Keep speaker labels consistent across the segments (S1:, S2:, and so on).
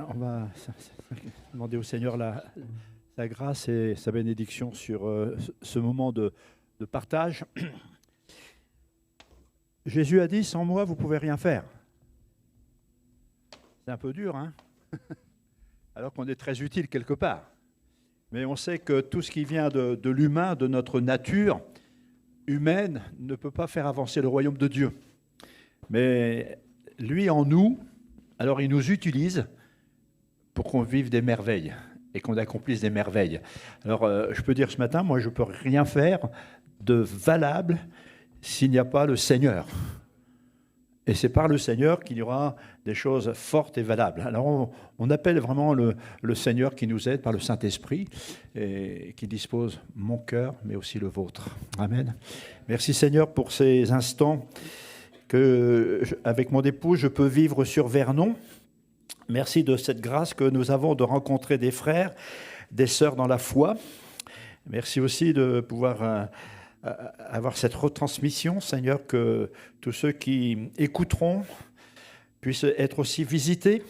S1: on va demander au Seigneur sa grâce et sa bénédiction sur ce moment de partage. Jésus a dit, sans moi, vous ne pouvez rien faire. C'est un peu dur, hein? Alors qu'on est très utile quelque part. Mais on sait que tout ce qui vient de l'humain, de notre nature humaine, ne peut pas faire avancer le royaume de Dieu. Mais lui en nous, alors il nous utilise pour qu'on vive des merveilles et qu'on accomplisse des merveilles. Alors je peux dire ce matin, moi je ne peux rien faire de valable s'il n'y a pas le Seigneur. Et c'est par le Seigneur qu'il y aura des choses fortes et valables. Alors on appelle vraiment le Seigneur qui nous aide par le Saint-Esprit et qui dispose mon cœur, mais aussi le vôtre. Amen. Merci Seigneur pour ces instants que, avec mon épouse, je peux vivre sur Vernon. Merci de cette grâce que nous avons de rencontrer des frères, des sœurs dans la foi. Merci aussi de pouvoir avoir cette retransmission, Seigneur, que tous ceux qui écouteront puissent être aussi visités.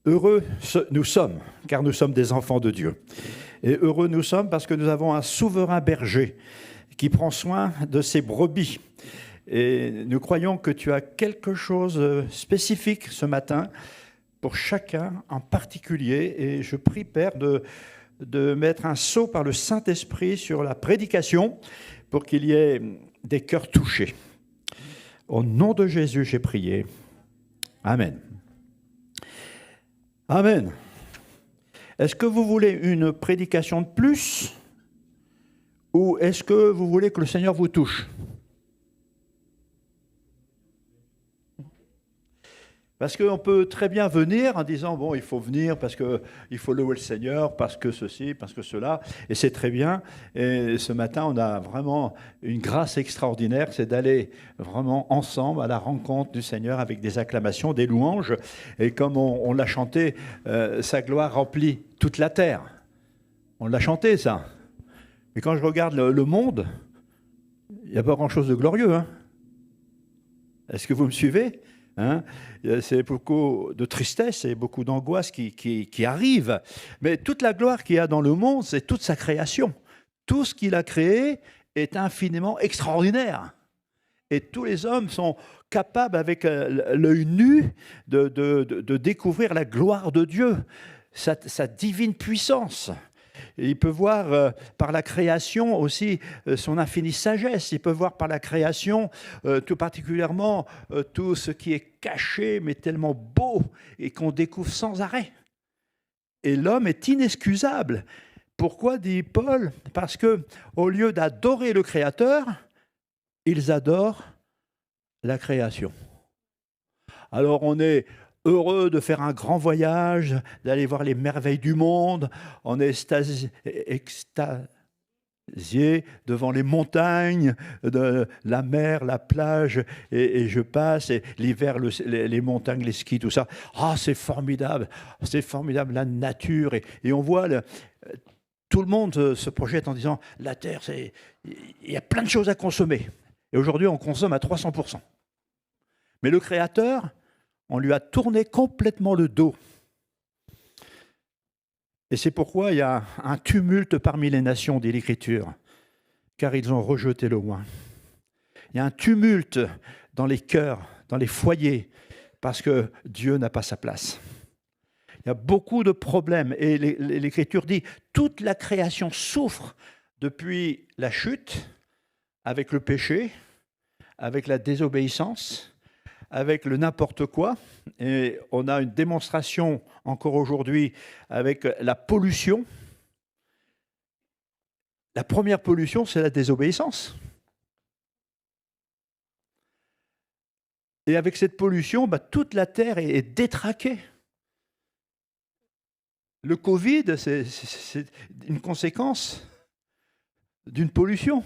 S1: Heureux nous sommes, car nous sommes des enfants de Dieu. Et heureux nous sommes parce que nous avons un souverain berger qui prend soin de ses brebis. Et nous croyons que tu as quelque chose de spécifique ce matin pour chacun en particulier. Et je prie, Père, de mettre un sceau par le Saint-Esprit sur la prédication pour qu'il y ait des cœurs touchés. Au nom de Jésus, j'ai prié. Amen. Amen. Est-ce que vous voulez une prédication de plus ou est-ce que vous voulez que le Seigneur vous touche ? Parce qu'on peut très bien venir en disant, bon, il faut venir parce qu'il faut louer le Seigneur, parce que ceci, parce que cela, et c'est très bien. Et ce matin, on a vraiment une grâce extraordinaire, c'est d'aller vraiment ensemble à la rencontre du Seigneur avec des acclamations, des louanges. Et comme on l'a chanté, sa gloire remplit toute la terre. On l'a chanté, ça. Mais quand je regarde le monde, il n'y a pas grand-chose de glorieux. Hein. Est-ce que vous me suivez ? Hein, c'est beaucoup de tristesse et beaucoup d'angoisse qui arrivent. Mais toute la gloire qu'il y a dans le monde, c'est toute sa création. Tout ce qu'il a créé est infiniment extraordinaire. Et tous les hommes sont capables, avec l'œil nu, de découvrir la gloire de Dieu, sa divine puissance. Et il peut voir par la création aussi son infinie sagesse. Il peut voir par la création tout particulièrement tout ce qui est caché, mais tellement beau et qu'on découvre sans arrêt. Et l'homme est inexcusable. Pourquoi, dit Paul ? Parce qu'au lieu d'adorer le Créateur, ils adorent la création. Alors on est heureux de faire un grand voyage, d'aller voir les merveilles du monde. On est extasié devant les montagnes, de la mer, la plage, et je passe, et l'hiver, les montagnes, les skis, tout ça. Ah, c'est formidable, la nature. Et on voit, tout le monde se projette en disant, la terre, il y a plein de choses à consommer. Et aujourd'hui, on consomme à 300%. Mais le Créateur, on lui a tourné complètement le dos. Et c'est pourquoi il y a un tumulte parmi les nations, dit l'Écriture, car ils ont rejeté le loin. Il y a un tumulte dans les cœurs, dans les foyers, parce que Dieu n'a pas sa place. Il y a beaucoup de problèmes, et l'Écriture dit, toute la création souffre depuis la chute, avec le péché, avec la désobéissance, avec le n'importe quoi, et on a une démonstration encore aujourd'hui avec la pollution. La première pollution, c'est la désobéissance. Et avec cette pollution, toute la terre est détraquée. Le Covid, c'est une conséquence d'une pollution.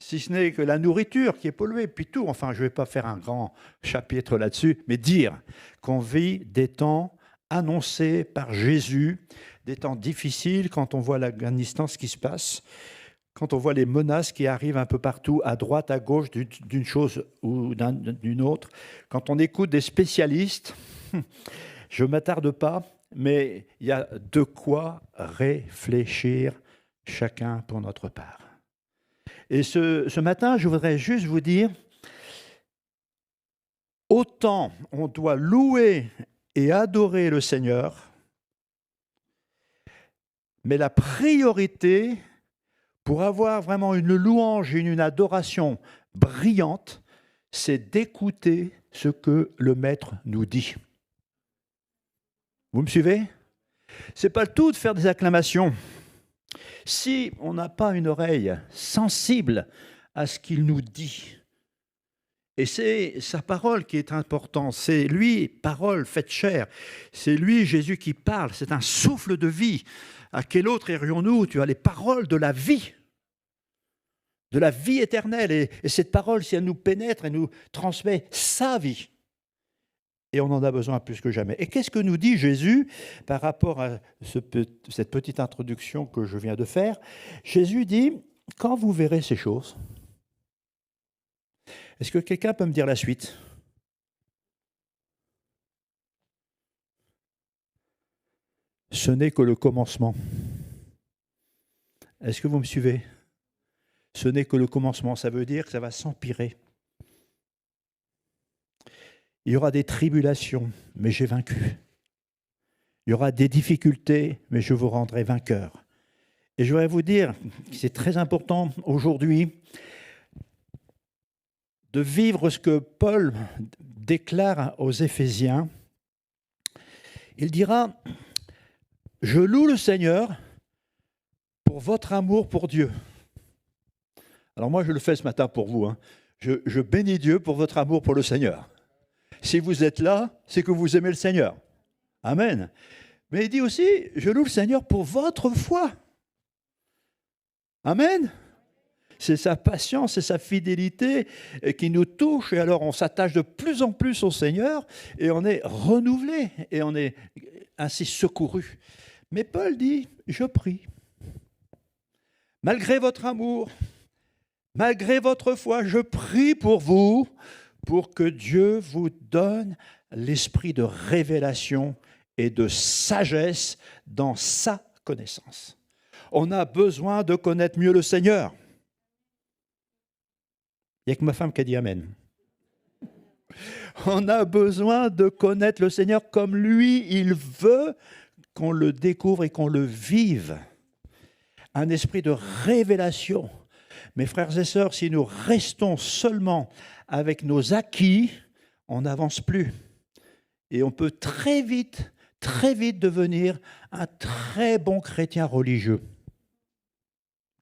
S1: Si ce n'est que la nourriture qui est polluée, puis tout. Enfin, je ne vais pas faire un grand chapitre là-dessus, mais dire qu'on vit des temps annoncés par Jésus, des temps difficiles quand on voit l'Afghanistan, ce qui se passe, quand on voit les menaces qui arrivent un peu partout, à droite, à gauche, d'une chose ou d'une autre, quand on écoute des spécialistes, Je ne m'attarde pas, mais il y a de quoi réfléchir chacun pour notre part. Et ce matin, je voudrais juste vous dire, autant on doit louer et adorer le Seigneur, mais la priorité pour avoir vraiment une louange et une adoration brillante, c'est d'écouter ce que le Maître nous dit. Vous me suivez ? C'est pas le tout de faire des acclamations. Si on n'a pas une oreille sensible à ce qu'il nous dit, et c'est sa parole qui est importante, c'est lui, parole faite chair, c'est lui, Jésus, qui parle, c'est un souffle de vie. À quel autre irions-nous ? Tu as les paroles de la vie éternelle, et cette parole, si elle nous pénètre, elle nous transmet sa vie. Et on en a besoin plus que jamais. Et qu'est-ce que nous dit Jésus par rapport à cette petite introduction que je viens de faire ? Jésus dit, quand vous verrez ces choses, est-ce que quelqu'un peut me dire la suite ? Ce n'est que le commencement. Est-ce que vous me suivez ? Ce n'est que le commencement, ça veut dire que ça va s'empirer. Il y aura des tribulations, mais j'ai vaincu. Il y aura des difficultés, mais je vous rendrai vainqueur. Et je voudrais vous dire que c'est très important aujourd'hui de vivre ce que Paul déclare aux Éphésiens. Il dira, je loue le Seigneur pour votre amour pour Dieu. Alors moi, je le fais ce matin pour vous. Je bénis Dieu pour votre amour pour le Seigneur. Si vous êtes là, c'est que vous aimez le Seigneur. Amen. Mais il dit aussi, je loue le Seigneur pour votre foi. Amen. C'est sa patience et sa fidélité qui nous touche. Et alors, on s'attache de plus en plus au Seigneur et on est renouvelé et on est ainsi secouru. Mais Paul dit, je prie. Malgré votre amour, malgré votre foi, je prie pour vous, pour que Dieu vous donne l'esprit de révélation et de sagesse dans sa connaissance. On a besoin de connaître mieux le Seigneur. Il n'y a que ma femme qui a dit Amen. On a besoin de connaître le Seigneur comme lui, il veut qu'on le découvre et qu'on le vive. Un esprit de révélation. Mes frères et sœurs, si nous restons seulement avec nos acquis, on n'avance plus. Et on peut très vite devenir un très bon chrétien religieux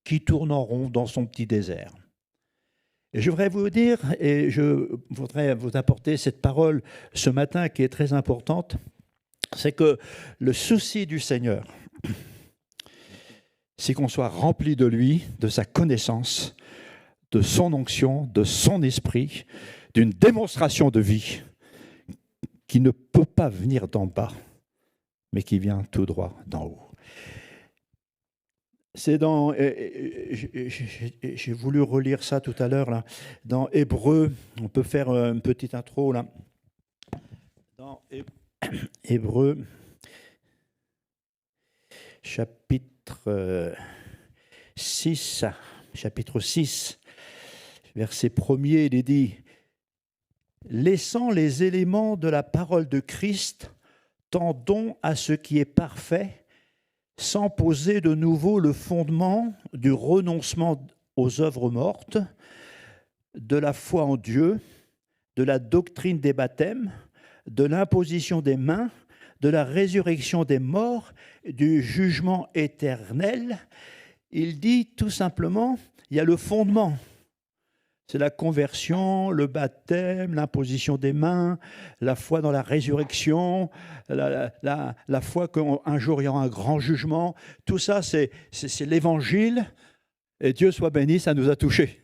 S1: qui tourne en rond dans son petit désert. Et je voudrais vous dire, et je voudrais vous apporter cette parole ce matin qui est très importante, c'est que le souci du Seigneur, c'est qu'on soit rempli de lui, de sa connaissance, de son onction, de son esprit, d'une démonstration de vie qui ne peut pas venir d'en bas, mais qui vient tout droit d'en haut. C'est dans, j'ai voulu relire ça tout à l'heure, là, dans Hébreux, on peut faire une petite intro, là. Dans Hébreux, chapitre 6, verset 1er, il est dit « Laissant les éléments de la parole de Christ, tendons à ce qui est parfait, sans poser de nouveau le fondement du renoncement aux œuvres mortes, de la foi en Dieu, de la doctrine des baptêmes, de l'imposition des mains, de la résurrection des morts, du jugement éternel. » Il dit tout simplement, il y a le fondement. C'est la conversion, le baptême, l'imposition des mains, la foi dans la résurrection, la foi qu'un jour il y aura un grand jugement. Tout ça, c'est l'évangile. Et Dieu soit béni, ça nous a touchés.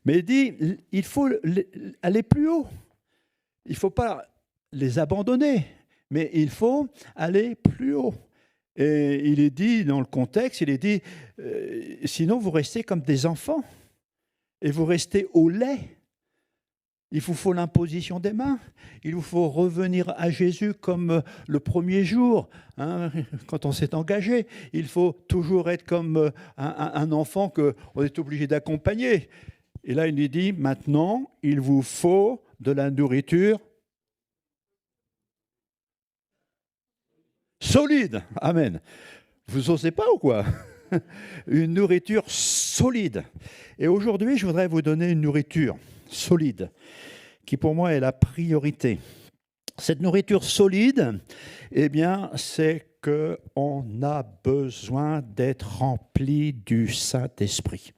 S1: Mais il dit, il faut aller plus haut. Il ne faut pas les abandonner, mais il faut aller plus haut. Et il est dit, dans le contexte, il est dit, sinon vous restez comme des enfants. Et vous restez au lait. Il vous faut l'imposition des mains. Il vous faut revenir à Jésus comme le premier jour, hein, quand on s'est engagé. Il faut toujours être comme un enfant qu'on est obligé d'accompagner. Et là, il lui dit, maintenant, il vous faut de la nourriture solide. Amen. Vous osez pas ou quoi? Une nourriture solide. Et aujourd'hui, je voudrais vous donner une nourriture solide, qui pour moi est la priorité. Cette nourriture solide, eh bien, c'est qu'on a besoin d'être rempli du Saint-Esprit.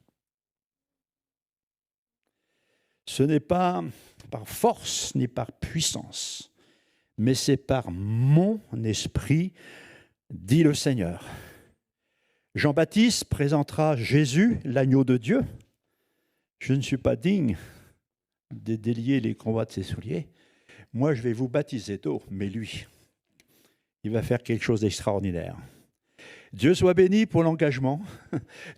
S1: Ce n'est pas par force ni par puissance, mais c'est par mon esprit, dit le Seigneur. Jean-Baptiste présentera Jésus, l'agneau de Dieu. Je ne suis pas digne de délier les combats de ses souliers. Moi, je vais vous baptiser d'eau, mais lui, il va faire quelque chose d'extraordinaire. Dieu soit béni pour l'engagement.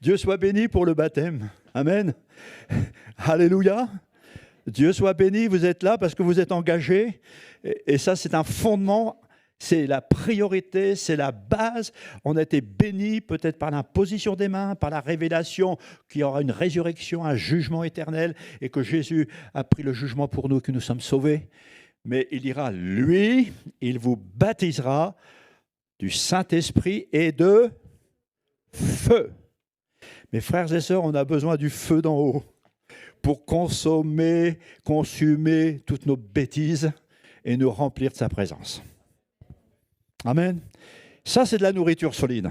S1: Dieu soit béni pour le baptême. Amen. Alléluia. Dieu soit béni, vous êtes là parce que vous êtes engagés. Et ça, c'est un fondement, c'est la priorité, c'est la base. On a été bénis peut-être par l'imposition des mains, par la révélation qu'il y aura une résurrection, un jugement éternel, et que Jésus a pris le jugement pour nous, que nous sommes sauvés. Mais il dira, lui, il vous baptisera du Saint-Esprit et de feu. Mes frères et sœurs, on a besoin du feu d'en haut pour consumer toutes nos bêtises et nous remplir de sa présence. Amen. Ça, c'est de la nourriture solide.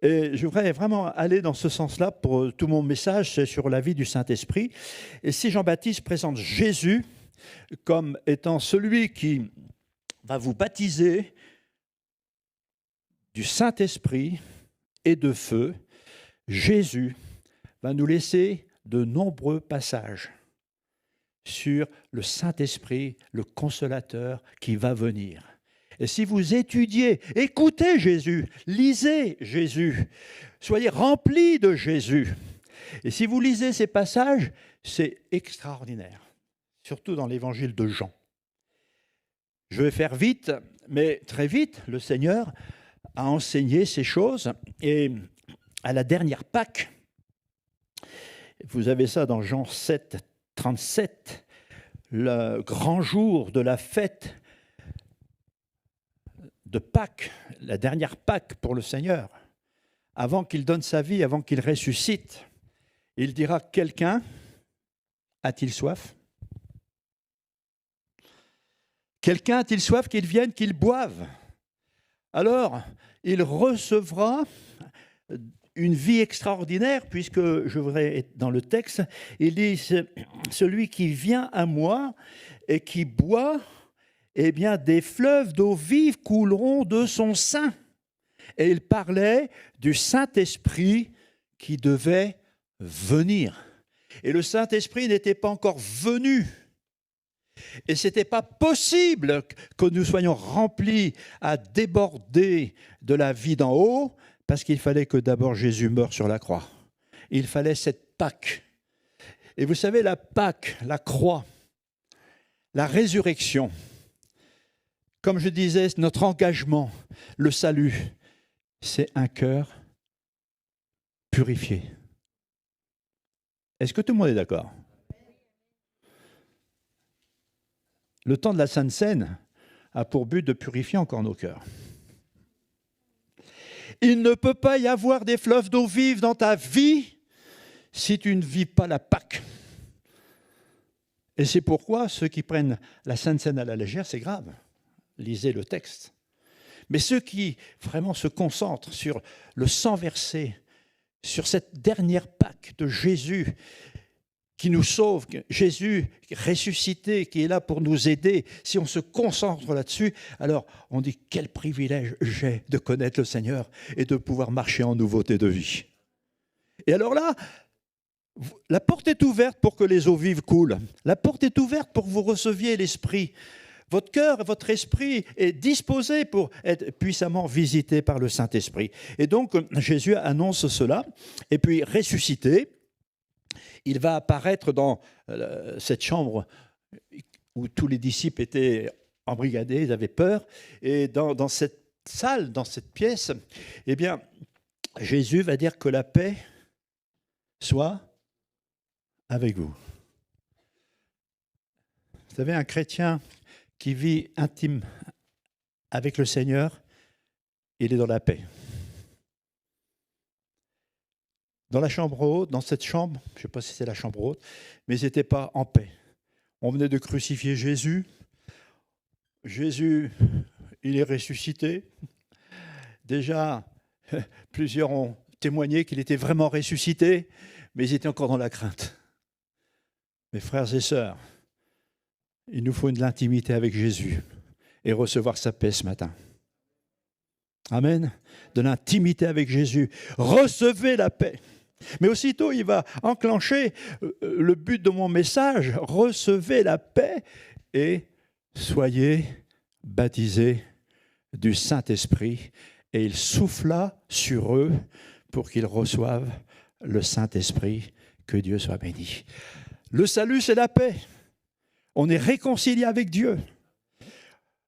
S1: Et je voudrais vraiment aller dans ce sens-là pour tout mon message, c'est sur la vie du Saint-Esprit. Et si Jean-Baptiste présente Jésus comme étant celui qui va vous baptiser du Saint-Esprit et de feu, Jésus va nous laisser de nombreux passages sur le Saint-Esprit, le Consolateur qui va venir. Et si vous étudiez, écoutez Jésus, lisez Jésus, soyez remplis de Jésus. Et si vous lisez ces passages, c'est extraordinaire, surtout dans l'évangile de Jean. Je vais faire vite, mais très vite, le Seigneur a enseigné ces choses. Et à la dernière Pâque, vous avez ça dans Jean 7, 37, le grand jour de la fête de Pâques, la dernière Pâque pour le Seigneur, avant qu'il donne sa vie, avant qu'il ressuscite, il dira, quelqu'un a-t-il soif? Quelqu'un a-t-il soif qu'il vienne, qu'il boive? Alors, il recevra une vie extraordinaire, puisque je voudrais être dans le texte, il dit, celui qui vient à moi et qui boit, eh bien, des fleuves d'eau vive couleront de son sein. Et il parlait du Saint-Esprit qui devait venir. Et le Saint-Esprit n'était pas encore venu. Et ce n'était pas possible que nous soyons remplis à déborder de la vie d'en haut, parce qu'il fallait que d'abord Jésus meure sur la croix. Il fallait cette Pâque. Et vous savez, la Pâque, la croix, la résurrection, comme je disais, notre engagement, le salut, c'est un cœur purifié. Est-ce que tout le monde est d'accord? Le temps de la Sainte Seine a pour but de purifier encore nos cœurs. Il ne peut pas y avoir des fleuves d'eau vive dans ta vie si tu ne vis pas la Pâque. Et c'est pourquoi ceux qui prennent la Sainte Seine à la légère, c'est grave. Lisez le texte. Mais ceux qui vraiment se concentrent sur le sang versé, sur cette dernière Pâque de Jésus qui nous sauve, Jésus ressuscité, qui est là pour nous aider, si on se concentre là-dessus, alors on dit quel privilège j'ai de connaître le Seigneur et de pouvoir marcher en nouveauté de vie. Et alors là, la porte est ouverte pour que les eaux vives coulent. La porte est ouverte pour que vous receviez l'Esprit. Votre cœur, votre esprit est disposé pour être puissamment visité par le Saint-Esprit. Et donc, Jésus annonce cela. Et puis, ressuscité, il va apparaître dans cette chambre où tous les disciples étaient embrigadés, ils avaient peur. Et dans cette salle, dans cette pièce, eh bien, Jésus va dire que la paix soit avec vous. Vous savez, un chrétien qui vit intime avec le Seigneur, il est dans la paix. Dans la chambre haute, dans cette chambre, je ne sais pas si c'est la chambre haute, mais ils n'étaient pas en paix. On venait de crucifier Jésus. Jésus, il est ressuscité. Déjà, plusieurs ont témoigné qu'il était vraiment ressuscité, mais ils étaient encore dans la crainte. Mes frères et sœurs, il nous faut de l'intimité avec Jésus et recevoir sa paix ce matin. Amen. De l'intimité avec Jésus. Recevez la paix. Mais aussitôt, il va enclencher le but de mon message. Recevez la paix et soyez baptisés du Saint-Esprit. Et il souffla sur eux pour qu'ils reçoivent le Saint-Esprit. Que Dieu soit béni. Le salut, c'est la paix. On est réconcilié avec Dieu.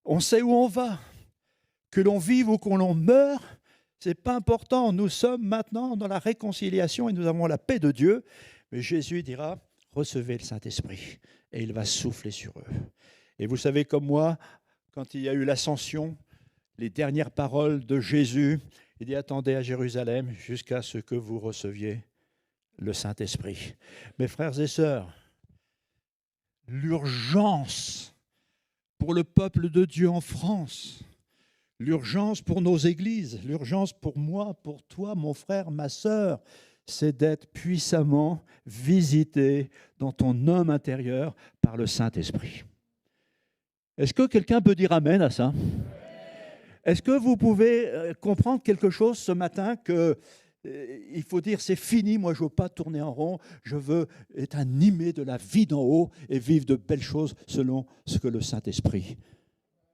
S1: On sait où on va. Que l'on vive ou que l'on meure, ce n'est pas important. Nous sommes maintenant dans la réconciliation et nous avons la paix de Dieu. Mais Jésus dira, recevez le Saint-Esprit. Et il va souffler sur eux. Et vous savez comme moi, quand il y a eu l'ascension, les dernières paroles de Jésus, il dit, attendez à Jérusalem jusqu'à ce que vous receviez le Saint-Esprit. Mes frères et sœurs, l'urgence pour le peuple de Dieu en France, l'urgence pour nos églises, l'urgence pour moi, pour toi, mon frère, ma sœur, c'est d'être puissamment visité dans ton homme intérieur par le Saint-Esprit. Est-ce que quelqu'un peut dire amen à ça ? Est-ce que vous pouvez comprendre quelque chose ce matin que il faut dire c'est fini, moi je ne veux pas tourner en rond, je veux être animé de la vie d'en haut et vivre de belles choses selon ce que le Saint-Esprit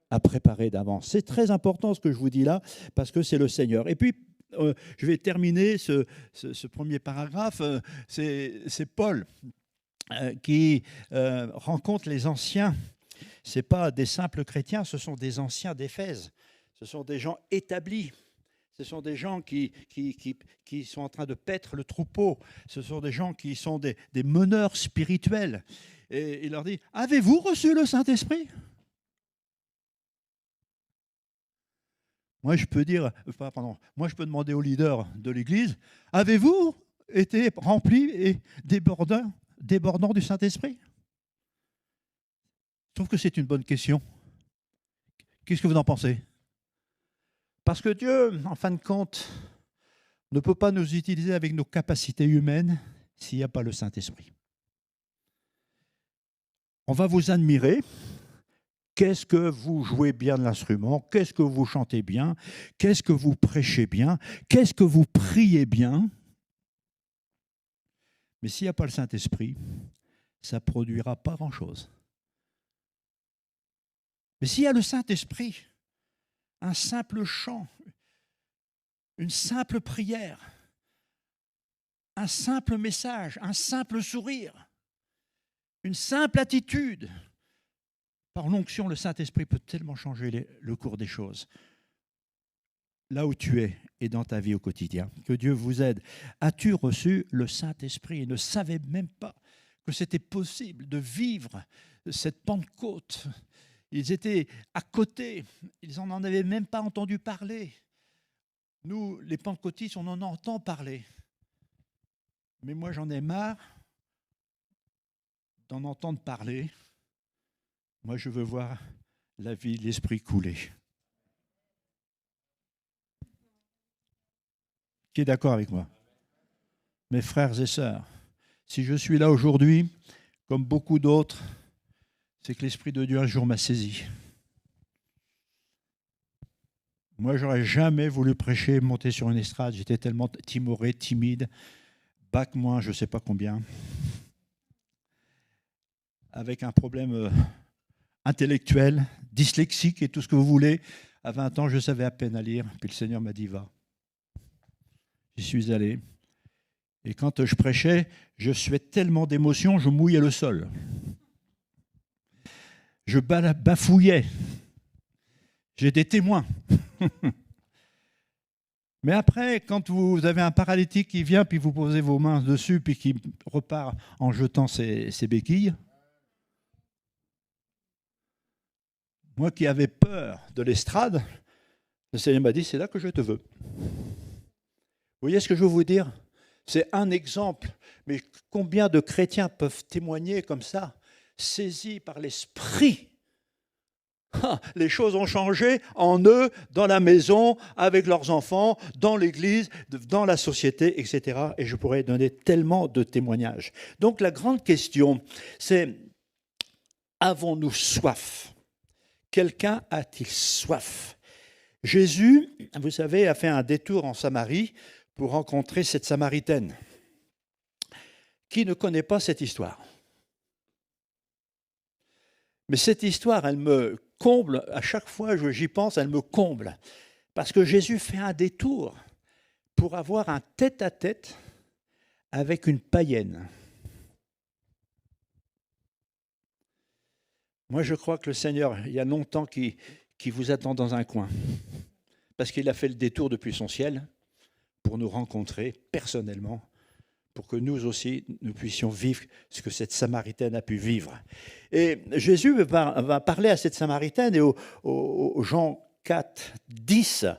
S1: a préparé d'avance. C'est très important ce que je vous dis là, parce que c'est le Seigneur. Et puis, je vais terminer ce premier paragraphe. C'est Paul qui rencontre les anciens. Ce n'est pas des simples chrétiens, ce sont des anciens d'Éphèse. Ce sont des gens établis. Ce sont des gens qui sont en train de paître le troupeau. Ce sont des gens qui sont des meneurs spirituels. Et il leur dit, avez-vous reçu le Saint-Esprit ? Moi, je peux demander au leader de l'Église, avez-vous été rempli et débordant du Saint-Esprit ? Je trouve que c'est une bonne question. Qu'est-ce que vous en pensez ? Parce que Dieu, en fin de compte, ne peut pas nous utiliser avec nos capacités humaines s'il n'y a pas le Saint-Esprit. On va vous admirer. Qu'est-ce que vous jouez bien de l'instrument? Qu'est-ce que vous chantez bien? Qu'est-ce que vous prêchez bien? Qu'est-ce que vous priez bien? Mais s'il n'y a pas le Saint-Esprit, ça ne produira pas grand-chose. Mais s'il y a le Saint-Esprit, un simple chant, une simple prière, un simple message, un simple sourire, une simple attitude, par l'onction, le Saint-Esprit peut tellement changer le cours des choses. Là où tu es et dans ta vie au quotidien. Que Dieu vous aide. As-tu reçu le Saint-Esprit et ne savais même pas que c'était possible de vivre cette Pentecôte? Ils étaient à côté, ils n'en avaient même pas entendu parler. Nous, les pentecôtistes, on en entend parler. Mais moi, j'en ai marre d'en entendre parler. Moi, je veux voir la vie de l'Esprit couler. Qui est d'accord avec moi? Mes frères et sœurs, si je suis là aujourd'hui, comme beaucoup d'autres, c'est que l'Esprit de Dieu un jour m'a saisi. Moi, j'aurais jamais voulu prêcher, monter sur une estrade. J'étais tellement timoré, timide, bac moins, je ne sais pas combien, avec un problème intellectuel, dyslexique et tout ce que vous voulez. À 20 ans, je savais à peine à lire. Puis le Seigneur m'a dit, va. J'y suis allé. Et quand je prêchais, je suais tellement d'émotion, je mouillais le sol. Je bafouillais. J'ai des témoins. Mais après, quand vous avez un paralytique qui vient, puis vous posez vos mains dessus, puis qui repart en jetant ses béquilles, moi qui avais peur de l'estrade, le Seigneur m'a dit, c'est là que je te veux. Vous voyez ce que je veux vous dire? C'est un exemple, mais combien de chrétiens peuvent témoigner comme ça, saisis par l'esprit? Les choses ont changé en eux, dans la maison, avec leurs enfants, dans l'église, dans la société, etc. Et je pourrais donner tellement de témoignages. Donc la grande question, c'est, avons-nous soif? Quelqu'un a-t-il soif? Jésus, vous savez, a fait un détour en Samarie pour rencontrer cette Samaritaine. Qui ne connaît pas cette histoire? Mais cette histoire, elle me comble, à chaque fois que j'y pense, elle me comble. Parce que Jésus fait un détour pour avoir un tête-à-tête avec une païenne. Moi, je crois que le Seigneur, il y a longtemps qui vous attend dans un coin. Parce qu'il a fait le détour depuis son ciel pour nous rencontrer personnellement, pour que nous aussi, nous puissions vivre ce que cette Samaritaine a pu vivre. Et Jésus va parler à cette Samaritaine, et au Jean 4, 10, je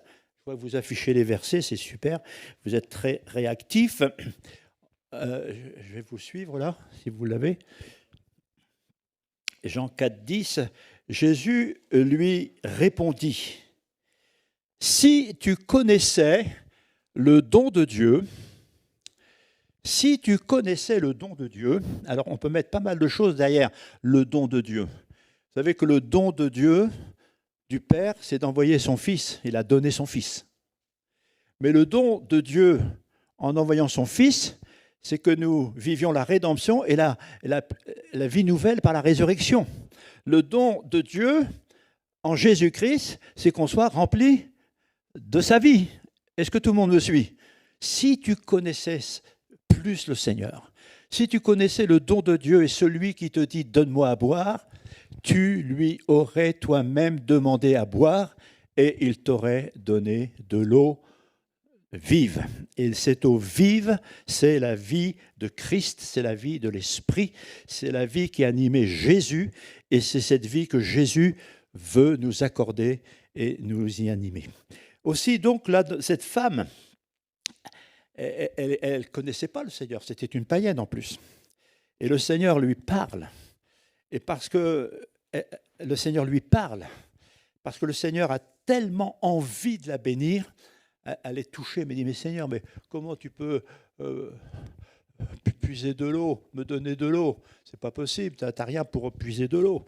S1: vois que vous affichez les versets, c'est super, vous êtes très réactifs. Je vais vous suivre là, si vous l'avez. Jean 4, 10, Jésus lui répondit, « Si tu connaissais le don de Dieu, si tu connaissais le don de Dieu, alors on peut mettre pas mal de choses derrière le don de Dieu. Vous savez que le don de Dieu, du Père, c'est d'envoyer son Fils. Il a donné son Fils. Mais le don de Dieu, en envoyant son Fils, c'est que nous vivions la rédemption et la vie nouvelle par la résurrection. Le don de Dieu, en Jésus-Christ, c'est qu'on soit rempli de sa vie. Est-ce que tout le monde me suit? Si tu connaissais plus le Seigneur, si tu connaissais le don de Dieu et celui qui te dit « donne-moi à boire », tu lui aurais toi-même demandé à boire et il t'aurait donné de l'eau vive. Et cette eau vive, c'est la vie de Christ, c'est la vie de l'Esprit, c'est la vie qui animait Jésus et c'est cette vie que Jésus veut nous accorder et nous y animer. Aussi, donc, là, cette femme, elle ne connaissait pas le Seigneur, c'était une païenne en plus. Et le Seigneur lui parle. Et parce que le Seigneur lui parle, parce que le Seigneur a tellement envie de la bénir, elle est touchée, elle me dit, mais Seigneur, mais comment tu peux puiser de l'eau, me donner de l'eau? C'est pas possible, tu n'as rien pour puiser de l'eau.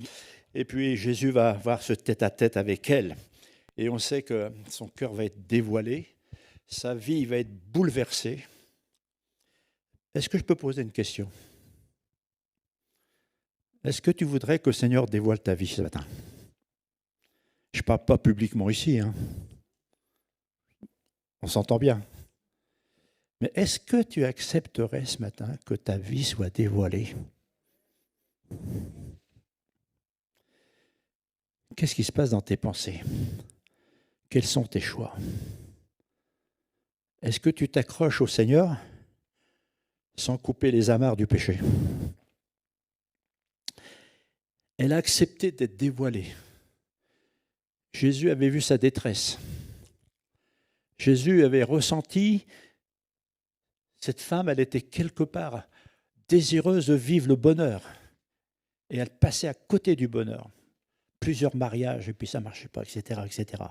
S1: Et puis Jésus va avoir ce tête-à-tête avec elle. Et on sait que son cœur va être dévoilé, sa vie va être bouleversée. Est-ce que je peux poser une question? Est-ce que tu voudrais que le Seigneur dévoile ta vie ce matin? Je ne parle pas publiquement ici, hein. On s'entend bien. Mais est-ce que tu accepterais ce matin que ta vie soit dévoilée? Qu'est-ce qui se passe dans tes pensées? Quels sont tes choix? Est-ce que tu t'accroches au Seigneur sans couper les amarres du péché? Elle a accepté d'être dévoilée. Jésus avait vu sa détresse. Jésus avait ressenti, cette femme, elle était quelque part désireuse de vivre le bonheur. Et elle passait à côté du bonheur. Plusieurs mariages, et puis ça ne marchait pas, etc., etc.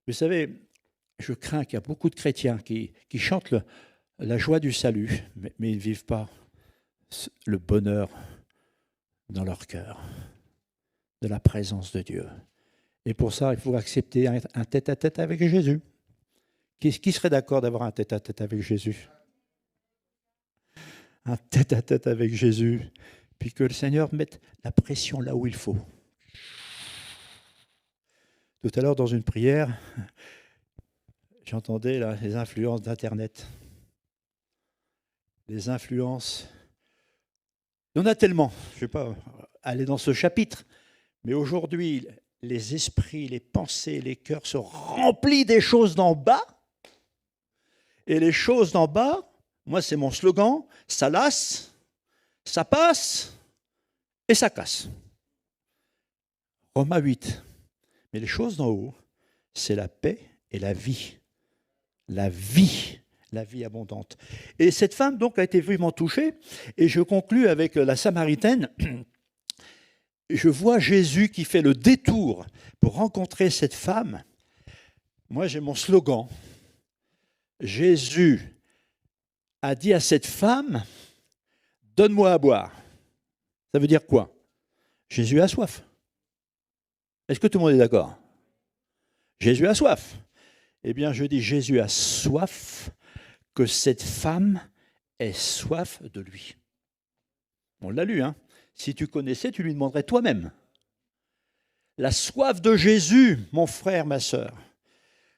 S1: Vous savez, je crains qu'il y a beaucoup de chrétiens qui chantent la joie du salut, mais ils ne vivent pas le bonheur dans leur cœur, de la présence de Dieu. Et pour ça, il faut accepter un tête-à-tête avec Jésus. Qui serait d'accord d'avoir un tête-à-tête avec Jésus? Un tête-à-tête avec Jésus, puis que le Seigneur mette la pression là où il faut. Tout à l'heure, dans une prière, j'entendais là, les influences d'Internet. les influences. Il y en a tellement, je ne vais pas aller dans ce chapitre, mais aujourd'hui, les esprits, les pensées, les cœurs sont remplis des choses d'en bas. Et les choses d'en bas, moi c'est mon slogan, ça lasse, ça passe et ça casse. Romains 8. Mais les choses d'en haut, c'est la paix et la vie. La vie abondante. Et cette femme donc a été vraiment touchée. Et je conclus avec la Samaritaine. Je vois Jésus qui fait le détour pour rencontrer cette femme. Moi j'ai mon slogan. Jésus a dit à cette femme, donne-moi à boire. Ça veut dire quoi? Jésus a soif. Est-ce que tout le monde est d'accord? Jésus a soif. Eh bien, je dis, Jésus a soif, que cette femme ait soif de lui. On l'a lu, hein? Si tu connaissais, tu lui demanderais toi-même. La soif de Jésus, mon frère, ma sœur.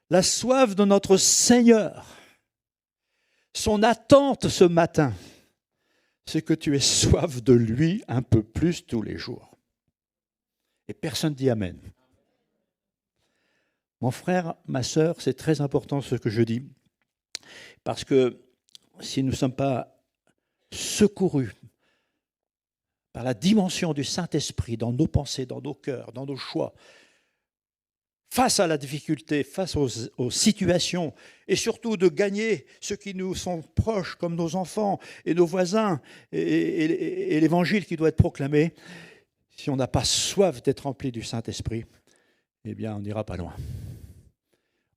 S1: La soif de notre Seigneur. Son attente ce matin, c'est que tu aies soif de lui un peu plus tous les jours. Et personne ne dit amen. Mon frère, ma sœur, c'est très important ce que je dis, parce que si nous ne sommes pas secourus par la dimension du Saint-Esprit dans nos pensées, dans nos cœurs, dans nos choix, face à la difficulté, face aux situations, et surtout de gagner ceux qui nous sont proches, comme nos enfants et nos voisins, et l'évangile qui doit être proclamé, si on n'a pas soif d'être rempli du Saint-Esprit, eh bien, on n'ira pas loin.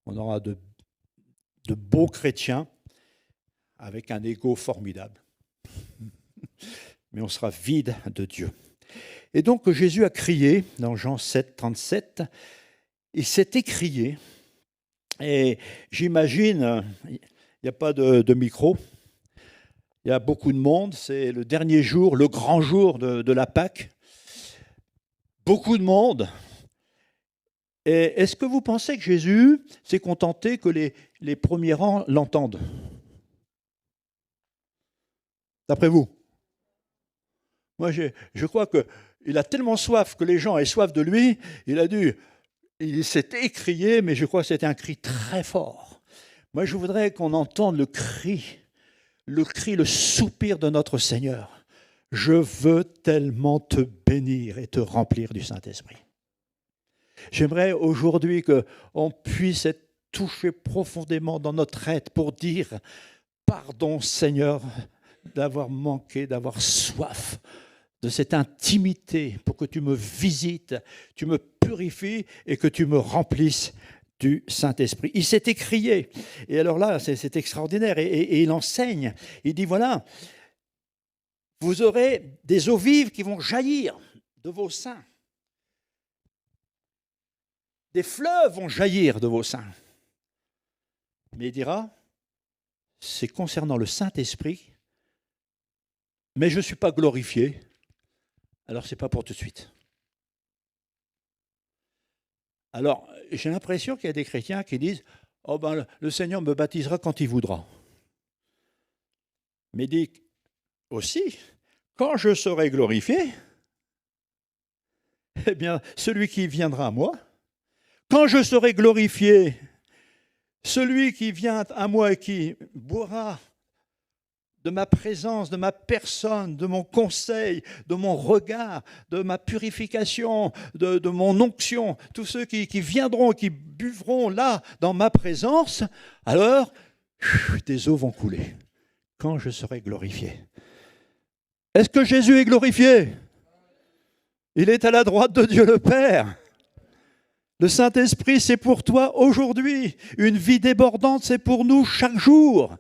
S1: On aura de beaux chrétiens avec un ego formidable. Mais on sera vide de Dieu. Et donc, Jésus a crié, dans Jean 7, 37, il s'est écrié, et j'imagine, il n'y a pas de micro, il y a beaucoup de monde, c'est le dernier jour, le grand jour de la Pâque, beaucoup de monde. Et est-ce que vous pensez que Jésus s'est contenté que les premiers rangs l'entendent? D'après vous? Moi, je crois qu'il a tellement soif que les gens aient soif de lui, il s'est écrié, mais je crois que c'était un cri très fort. Moi, je voudrais qu'on entende le cri, le soupir de notre Seigneur. Je veux tellement te bénir et te remplir du Saint-Esprit. J'aimerais aujourd'hui qu'on puisse être touché profondément dans notre être pour dire « Pardon Seigneur d'avoir manqué, d'avoir soif de cette intimité pour que tu me visites, tu me purifies et que tu me remplisses du Saint-Esprit. » Il s'est écrié. Et alors là, c'est extraordinaire. Et il enseigne. Il dit, voilà, vous aurez des eaux vives qui vont jaillir de vos seins. Des fleuves vont jaillir de vos seins. Mais il dira, c'est concernant le Saint-Esprit, mais je ne suis pas glorifié, alors ce n'est pas pour tout de suite. Alors, j'ai l'impression qu'il y a des chrétiens qui disent, oh ben, le Seigneur me baptisera quand il voudra. Mais il dit aussi, quand je serai glorifié, eh bien, celui qui viendra à moi, quand je serai glorifié, celui qui vient à moi et qui boira de ma présence, de ma personne, de mon conseil, de mon regard, de ma purification, de mon onction, tous ceux qui viendront, qui buvront là, dans ma présence, alors des eaux vont couler quand je serai glorifié. Est-ce que Jésus est glorifié? Il est à la droite de Dieu le Père. Le Saint-Esprit, c'est pour toi aujourd'hui. Une vie débordante, c'est pour nous chaque jour.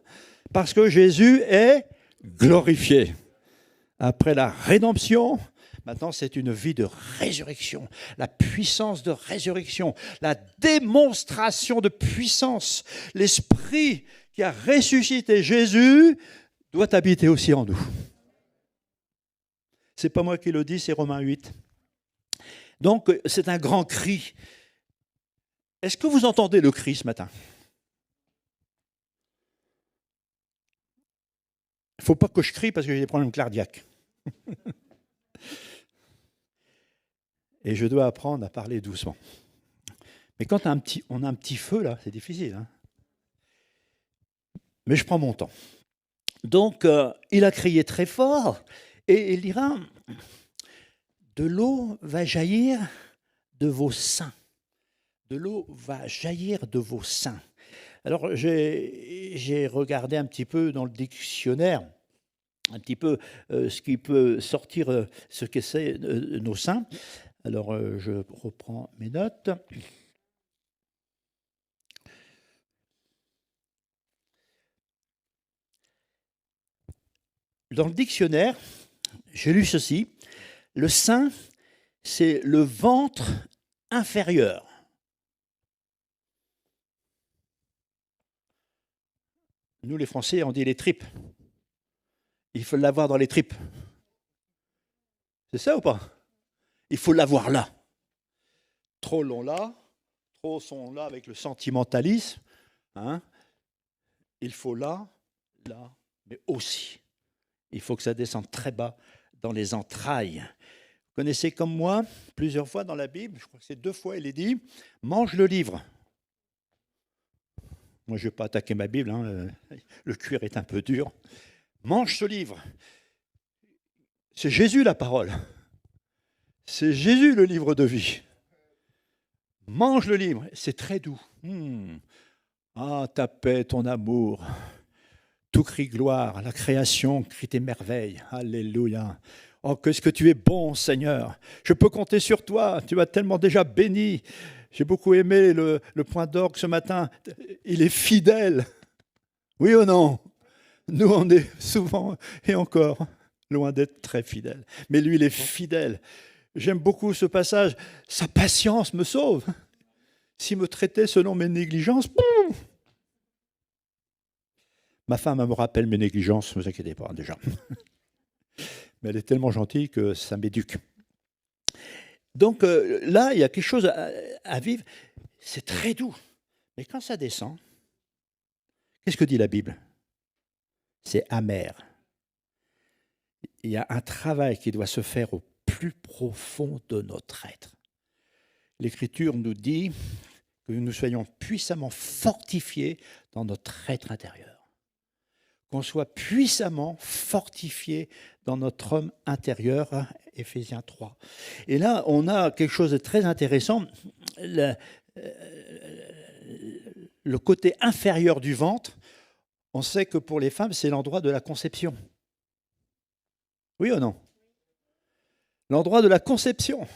S1: Parce que Jésus est glorifié. Après la rédemption, maintenant c'est une vie de résurrection. La puissance de résurrection, la démonstration de puissance. L'Esprit qui a ressuscité Jésus doit habiter aussi en nous. Ce n'est pas moi qui le dis, c'est Romains 8. Donc c'est un grand cri. Est-ce que vous entendez le cri ce matin? ne faut pas que je crie parce que j'ai des problèmes cardiaques. Et je dois apprendre à parler doucement. Mais quand on a un petit feu, là, c'est difficile. Hein. Mais je prends mon temps. Donc, il a crié très fort et il dira, de l'eau va jaillir de vos seins. De l'eau va jaillir de vos seins. Alors, j'ai regardé un petit peu dans le dictionnaire, un petit peu ce qui peut sortir, ce que c'est nos seins. Alors, je reprends mes notes. Dans le dictionnaire, j'ai lu ceci. Le sein, c'est le ventre inférieur. Nous, les Français, on dit les tripes. Il faut l'avoir dans les tripes. C'est ça ou pas? Il faut l'avoir là. Trop l'ont là, trop sont là avec le sentimentalisme. Hein? Il faut là, mais aussi. Il faut que ça descende très bas dans les entrailles. Vous connaissez comme moi, plusieurs fois dans la Bible, je crois que c'est 2 fois, il est dit, mange le livre. Moi, je ne vais pas attaquer ma Bible, hein, le cuir est un peu dur. Mange ce livre. C'est Jésus la parole. C'est Jésus le livre de vie. Mange le livre, c'est très doux. Ah, ta paix, ton amour. Tout crie gloire, la création crie tes merveilles. Alléluia. Oh, qu'est-ce que tu es bon, Seigneur. Je peux compter sur toi, tu m'as tellement déjà béni. J'ai beaucoup aimé le point d'orgue ce matin. Il est fidèle. Oui ou non? Nous, on est souvent, et encore, loin d'être très fidèles. Mais lui, il est fidèle. J'aime beaucoup ce passage. Sa patience me sauve. S'il me traitait selon mes négligences, boum. Ma femme elle me rappelle mes négligences, ne vous inquiétez pas déjà. Mais elle est tellement gentille que ça m'éduque. Donc là, il y a quelque chose à vivre. C'est très doux. Mais quand ça descend, qu'est-ce que dit la Bible? C'est amer. Il y a un travail qui doit se faire au plus profond de notre être. L'Écriture nous dit que nous soyons puissamment fortifiés dans notre être intérieur. Qu'on soit puissamment fortifiés dans notre homme intérieur, Éphésiens 3. Et là, on a quelque chose de très intéressant. Le côté inférieur du ventre, on sait que pour les femmes, c'est l'endroit de la conception. Oui ou non? L'endroit de la conception.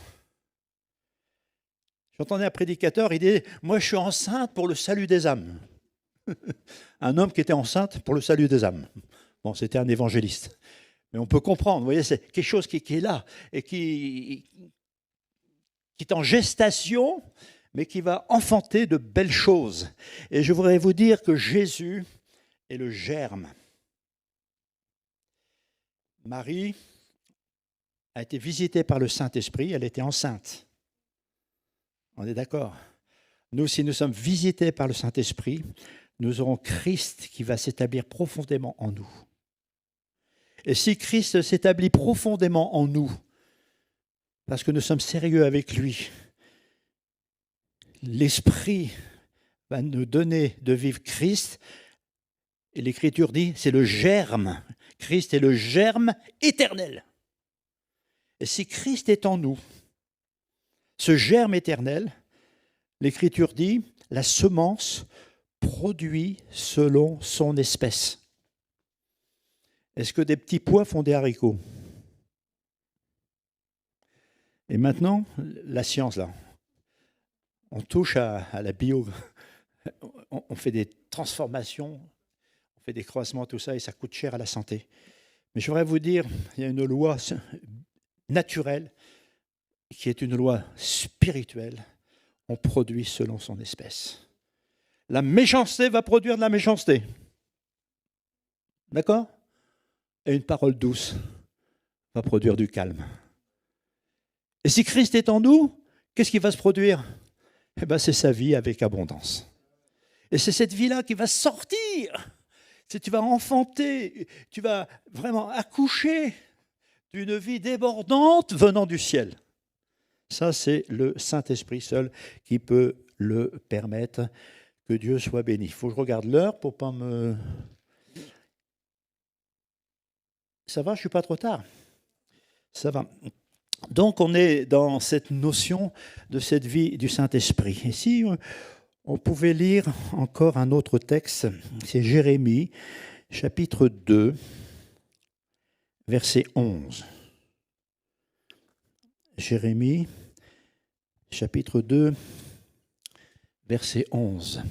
S1: J'entendais un prédicateur, il disait « Moi, je suis enceinte pour le salut des âmes. » Un homme qui était enceinte pour le salut des âmes. Bon, c'était un évangéliste. Mais on peut comprendre, vous voyez, c'est quelque chose qui est là et qui est en gestation, mais qui va enfanter de belles choses. Et je voudrais vous dire que Jésus est le germe. Marie a été visitée par le Saint-Esprit, elle était enceinte. On est d'accord? Nous, si nous sommes visités par le Saint-Esprit, nous aurons Christ qui va s'établir profondément en nous. Et si Christ s'établit profondément en nous, parce que nous sommes sérieux avec lui, l'Esprit va nous donner de vivre Christ. Et l'Écriture dit, c'est le germe. Christ est le germe éternel. Et si Christ est en nous, ce germe éternel, l'Écriture dit, la semence produit selon son espèce. Est-ce que des petits pois font des haricots? Et maintenant, la science, là, on touche à la bio, on fait des transformations, on fait des croisements, tout ça, et ça coûte cher à la santé. Mais je voudrais vous dire, il y a une loi naturelle qui est une loi spirituelle. On produit selon son espèce. La méchanceté va produire de la méchanceté. D'accord? Et une parole douce va produire du calme. Et si Christ est en nous, qu'est-ce qui va se produire? Eh bien, c'est sa vie avec abondance. Et c'est cette vie-là qui va sortir. Tu vas enfanter, tu vas vraiment accoucher d'une vie débordante venant du ciel. Ça, c'est le Saint-Esprit seul qui peut le permettre. Que Dieu soit béni. Il faut que je regarde l'heure pour pas me... Ça va, je ne suis pas trop tard. Ça va. Donc, on est dans cette notion de cette vie du Saint-Esprit. Et si on pouvait lire encore un autre texte, c'est Jérémie, chapitre 2, verset 11. Jérémie, chapitre 2, verset 11.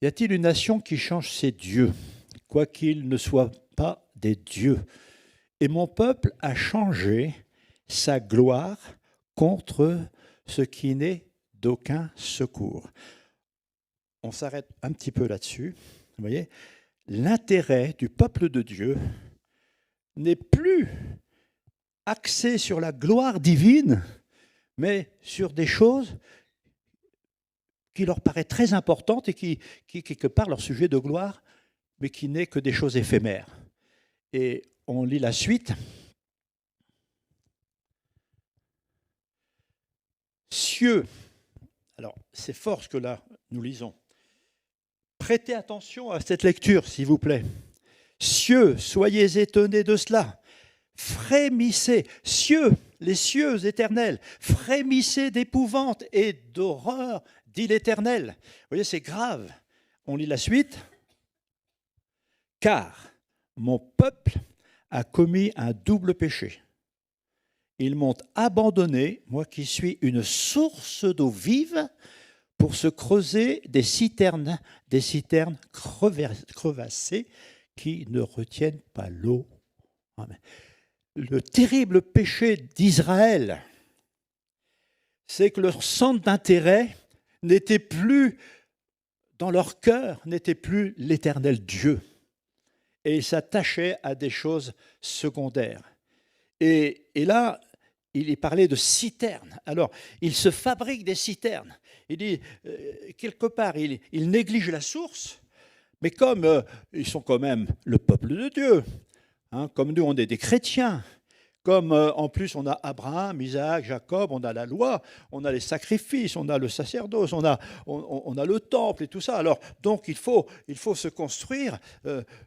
S1: Y a-t-il une nation qui change ses dieux, quoiqu'ils ne soient pas des dieux? Et mon peuple a changé sa gloire contre ce qui n'est d'aucun secours. On s'arrête un petit peu là-dessus. Vous voyez, l'intérêt du peuple de Dieu n'est plus axé sur la gloire divine, mais sur des choses qui leur paraissent très importantes et qui quelque part, leur sujet de gloire, mais qui n'est que des choses éphémères. Et on lit la suite. Cieux, alors c'est fort ce que là nous lisons. Prêtez attention à cette lecture, s'il vous plaît. Cieux, soyez étonnés de cela. Frémissez, cieux, les cieux éternels, frémissez d'épouvante et d'horreur, dit l'Éternel. Vous voyez, c'est grave. On lit la suite. Car mon peuple a commis un double péché. Ils m'ont abandonné, moi qui suis une source d'eau vive, pour se creuser des citernes crevassées qui ne retiennent pas l'eau. Amen. Le terrible péché d'Israël, c'est que leur centre d'intérêt n'était plus, dans leur cœur, n'était plus l'Éternel Dieu. Et ils s'attachaient à des choses secondaires. Et là, il parlait de citernes. Alors, ils se fabriquent des citernes. Il dit, quelque part, ils négligent la source, mais comme ils sont quand même le peuple de Dieu, hein, comme nous, on est des chrétiens, comme en plus on a Abraham, Isaac, Jacob, on a la loi, on a les sacrifices, on a le sacerdoce, on a le temple et tout ça. Alors, donc, il faut se construire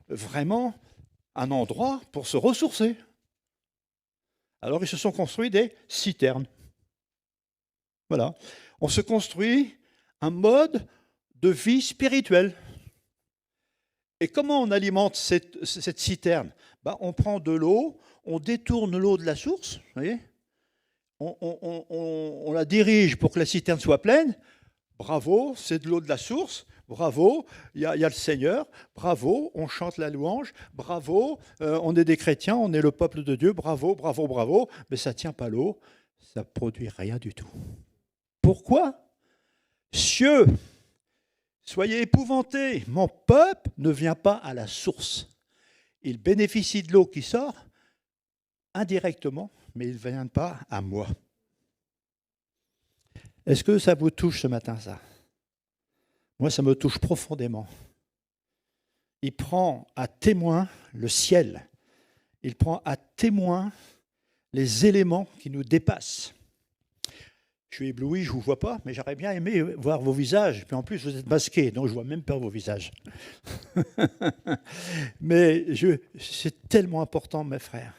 S1: vraiment un endroit pour se ressourcer. Alors, ils se sont construits des citernes. Voilà. On se construit un mode de vie spirituelle. Et comment on alimente cette citerne? On prend de l'eau, on détourne l'eau de la source, vous voyez, on la dirige pour que la citerne soit pleine. Bravo, c'est de l'eau de la source. Bravo, il y a le Seigneur. Bravo, on chante la louange. Bravo, on est des chrétiens, on est le peuple de Dieu. Bravo, bravo, bravo. Mais ça ne tient pas l'eau, ça ne produit rien du tout. Pourquoi? Cieux, soyez épouvantés. Mon peuple ne vient pas à la source. Il bénéficie de l'eau qui sort indirectement, mais il ne vient pas à moi. Est-ce que ça vous touche ce matin, ça? Moi, ça me touche profondément. Il prend à témoin le ciel. Il prend à témoin les éléments qui nous dépassent. Je suis ébloui, je ne vous vois pas, mais j'aurais bien aimé voir vos visages. Puis en plus, vous êtes masqués, donc je ne vois même pas vos visages. Mais c'est tellement important, mes frères.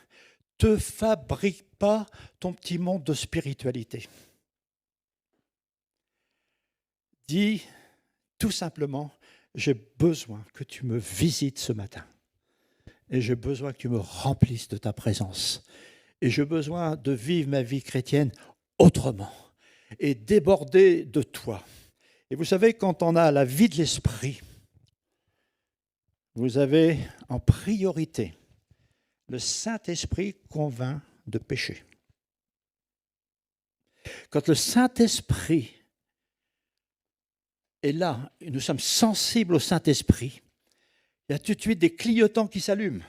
S1: Ne fabrique pas ton petit monde de spiritualité. Dis tout simplement, j'ai besoin que tu me visites ce matin. Et j'ai besoin que tu me remplisses de ta présence. Et j'ai besoin de vivre ma vie chrétienne autrement et déborder de toi. Et vous savez, quand on a la vie de l'esprit, vous avez en priorité le Saint-Esprit convainc de péché. Quand le Saint-Esprit est là, et nous sommes sensibles au Saint-Esprit, il y a tout de suite des clignotants qui s'allument.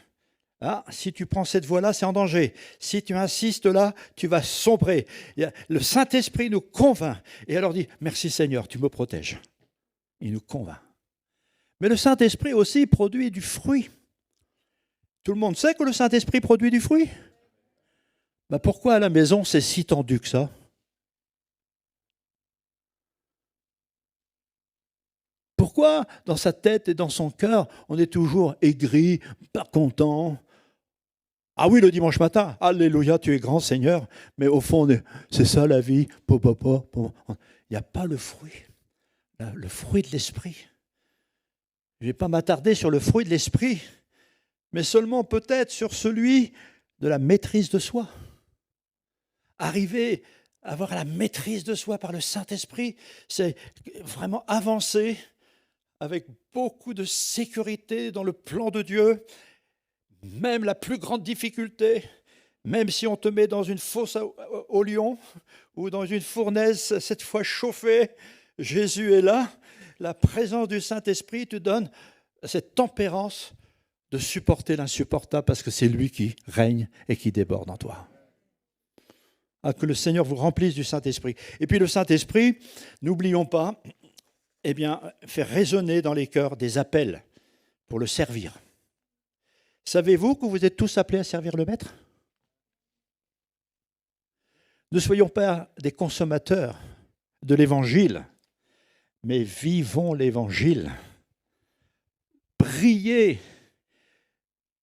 S1: Ah, si tu prends cette voie-là, c'est en danger. Si tu insistes là, tu vas sombrer. Le Saint-Esprit nous convainc. Et alors dit, merci Seigneur, tu me protèges. Il nous convainc. Mais le Saint-Esprit aussi produit du fruit. Tout le monde sait que le Saint-Esprit produit du fruit. Ben pourquoi à la maison c'est si tendu que ça? Pourquoi dans sa tête et dans son cœur on est toujours aigri, pas content? Ah oui, le dimanche matin, alléluia, tu es grand Seigneur, mais au fond, c'est ça la vie. Il n'y a pas le fruit de l'esprit. Je ne vais pas m'attarder sur le fruit de l'esprit, mais seulement peut-être sur celui de la maîtrise de soi. Arriver à avoir la maîtrise de soi par le Saint-Esprit, c'est vraiment avancer avec beaucoup de sécurité dans le plan de Dieu. Même la plus grande difficulté, même si on te met dans une fosse au lion ou dans une fournaise, cette fois chauffée, Jésus est là. La présence du Saint-Esprit te donne cette tempérance de supporter l'insupportable parce que c'est lui qui règne et qui déborde en toi. Ah, que le Seigneur vous remplisse du Saint-Esprit. Et puis le Saint-Esprit, n'oublions pas, fait résonner dans les cœurs des appels pour le servir. Savez-vous que vous êtes tous appelés à servir le Maître? Ne soyons pas des consommateurs de l'Évangile, mais vivons l'Évangile. Priez,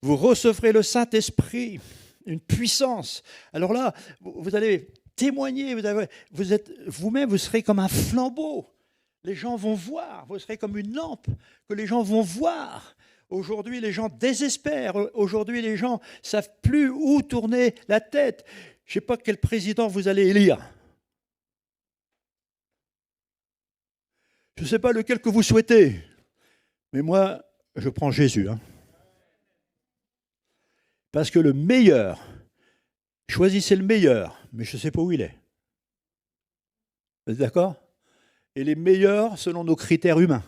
S1: vous recevrez le Saint-Esprit, une puissance. Alors là, vous allez témoigner, vous-même, vous serez comme un flambeau. Les gens vont voir, vous serez comme une lampe que les gens vont voir. Aujourd'hui, les gens désespèrent. Aujourd'hui, les gens ne savent plus où tourner la tête. Je ne sais pas quel président vous allez élire. Je ne sais pas lequel que vous souhaitez. Mais moi, je prends Jésus. Parce que le meilleur, choisissez le meilleur, mais je ne sais pas où il est. Vous êtes d'accord? Et les meilleurs selon nos critères humains.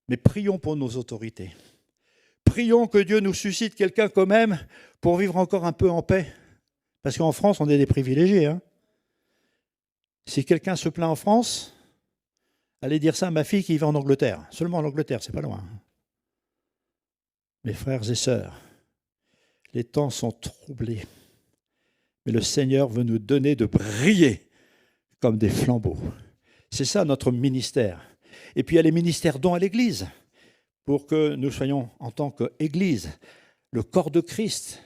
S1: Mais prions pour nos autorités. Prions que Dieu nous suscite quelqu'un quand même pour vivre encore un peu en paix. Parce qu'en France, on est des privilégiés. Si quelqu'un se plaint en France, allez dire ça à ma fille qui va en Angleterre. Seulement en Angleterre, c'est pas loin. Mes frères et sœurs, les temps sont troublés. Mais le Seigneur veut nous donner de briller comme des flambeaux. C'est ça notre ministère. Et puis il y a les ministères dons à l'Église, pour que nous soyons en tant qu'Église, le corps de Christ,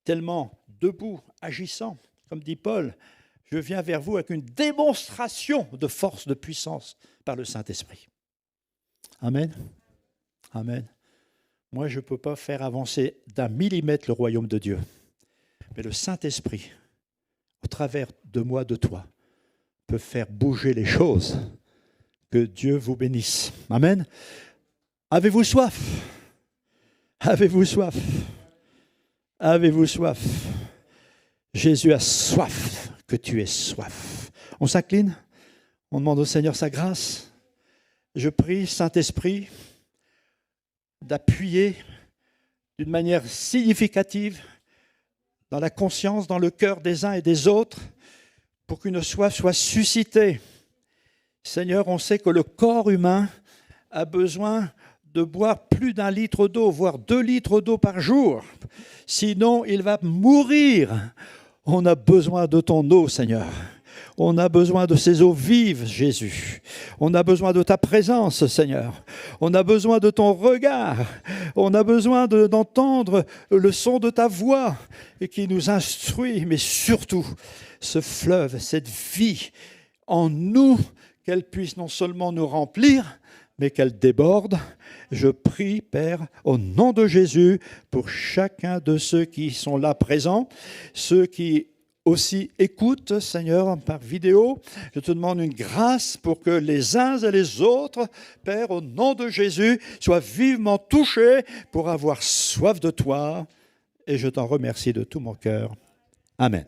S1: tellement debout, agissant, comme dit Paul, je viens vers vous avec une démonstration de force, de puissance par le Saint-Esprit. Amen. Amen. Moi, je ne peux pas faire avancer d'un millimètre le royaume de Dieu, mais le Saint-Esprit, au travers de moi, de toi, peut faire bouger les choses. Que Dieu vous bénisse. Amen. Avez-vous soif? Avez-vous soif? Avez-vous soif? Jésus a soif, que tu aies soif. On s'incline, on demande au Seigneur sa grâce. Je prie, Saint-Esprit, d'appuyer d'une manière significative dans la conscience, dans le cœur des uns et des autres, pour qu'une soif soit suscitée. Seigneur, on sait que le corps humain a besoin de boire plus d'1 litre d'eau, voire 2 litres d'eau par jour. Sinon, il va mourir. On a besoin de ton eau, Seigneur. On a besoin de ces eaux vives, Jésus. On a besoin de ta présence, Seigneur. On a besoin de ton regard. On a besoin d'entendre le son de ta voix et qui nous instruit, mais surtout ce fleuve, cette vie en nous, qu'elle puisse non seulement nous remplir, mais qu'elle déborde. Je prie, Père, au nom de Jésus, pour chacun de ceux qui sont là présents, ceux qui aussi écoutent, Seigneur, par vidéo. Je te demande une grâce pour que les uns et les autres, Père, au nom de Jésus, soient vivement touchés pour avoir soif de toi. Et je t'en remercie de tout mon cœur. Amen.